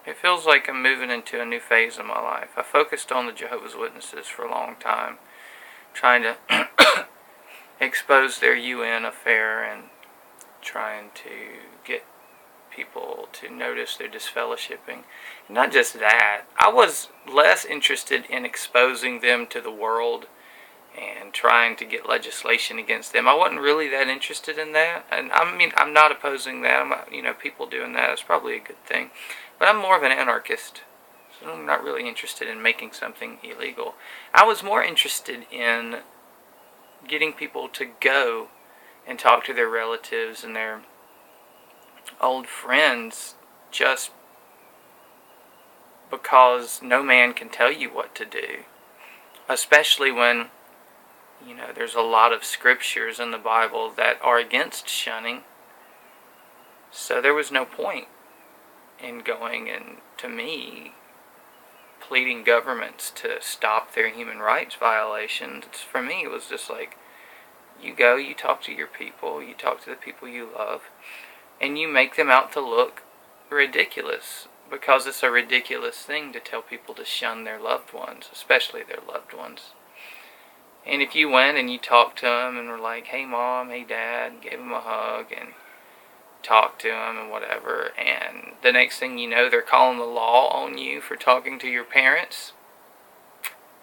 It feels like I'm moving into a new phase of my life. I focused on the Jehovah's Witnesses for a long time, trying to expose their UN affair and trying to get people to notice their disfellowshipping. Not just that, I was less interested in exposing them to the world and trying to get legislation against them. I wasn't really that interested in that, and I mean, I'm not opposing that. People doing that is probably a good thing, but I'm more of an anarchist, so I'm not really interested in making something illegal. I was more interested in getting people to go and talk to their relatives and their old friends, just because no man can tell you what to do, especially when there's a lot of scriptures in the Bible that are against shunning. So there was no point in going and, to me, pleading governments to stop their human rights violations. For me, it was just like, you go, you talk to your people, you talk to the people you love, and you make them out to look ridiculous, because it's a ridiculous thing to tell people to shun their loved ones, especially their loved ones. And if you went and you talked to them and were like, hey mom, hey dad, gave them a hug and talked to them and whatever, and the next thing you know, they're calling the law on you for talking to your parents,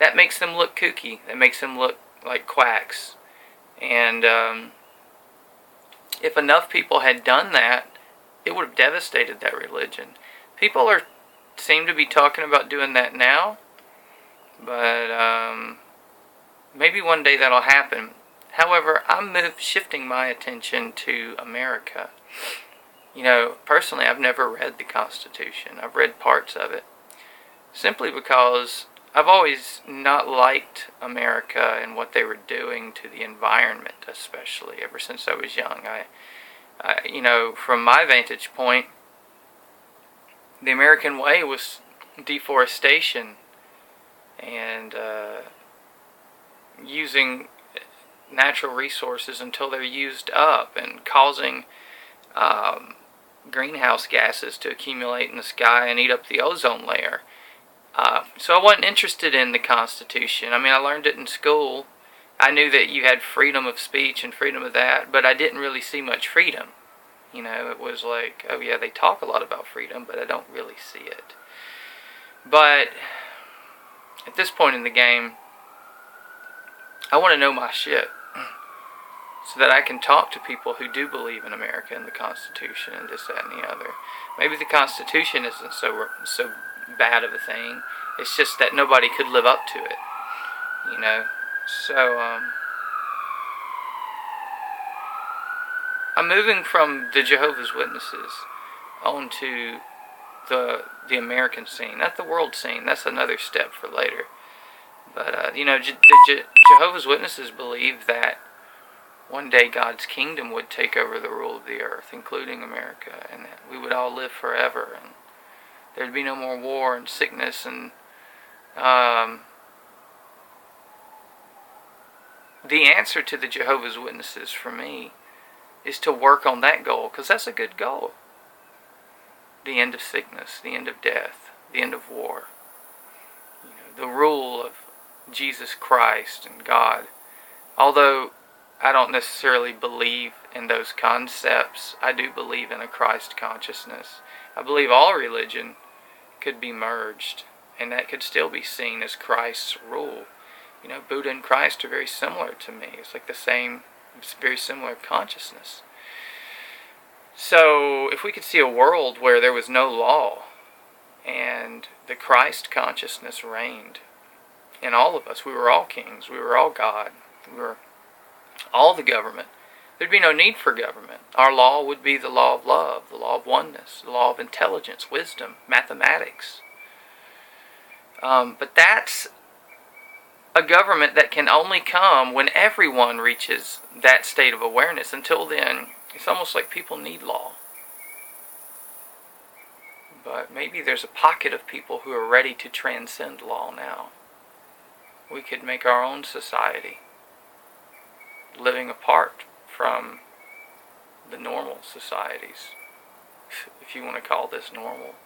that makes them look kooky. That makes them look like quacks. And if enough people had done that, it would have devastated that religion. People seem to be talking about doing that now, but maybe one day that'll happen. However, I'm shifting my attention to America. Personally, I've never read the Constitution. I've read parts of it, simply because I've always not liked America and what they were doing to the environment, especially ever since I was young. From my vantage point, the American way was deforestation and using natural resources until they're used up and causing greenhouse gases to accumulate in the sky and eat up the ozone layer. So I wasn't interested in the Constitution. I mean, I learned it in school. I knew that you had freedom of speech and freedom of that, but I didn't really see much freedom. It was like, oh yeah, they talk a lot about freedom, but I don't really see it. But at this point in the game, I want to know my shit, so that I can talk to people who do believe in America and the Constitution and this, that, and the other. Maybe the Constitution isn't so bad of a thing. It's just that nobody could live up to it. So I'm moving from the Jehovah's Witnesses onto the American scene, not the world scene. That's another step for later. But the Jehovah's Witnesses believe that one day God's kingdom would take over the rule of the earth, including America, and that we would all live forever, and there'd be no more war and sickness. And the answer to the Jehovah's Witnesses for me is to work on that goal, because that's a good goal. The end of sickness, the end of death, the end of war. The rule of Jesus Christ and God. Although I don't necessarily believe in those concepts, I do believe in a Christ consciousness. I believe all religion could be merged, and that could still be seen as Christ's rule. Buddha and Christ are very similar to me. It's like it's very similar consciousness. So if we could see a world where there was no law and the Christ consciousness reigned in all of us, we were all kings, we were all God, we were all the government, there'd be no need for government. Our law would be the law of love, the law of oneness, the law of intelligence, wisdom, mathematics. But that's a government that can only come when everyone reaches that state of awareness. Until then, it's almost like people need law. But maybe there's a pocket of people who are ready to transcend law now. We could make our own society, living apart from the normal societies, if you want to call this normal.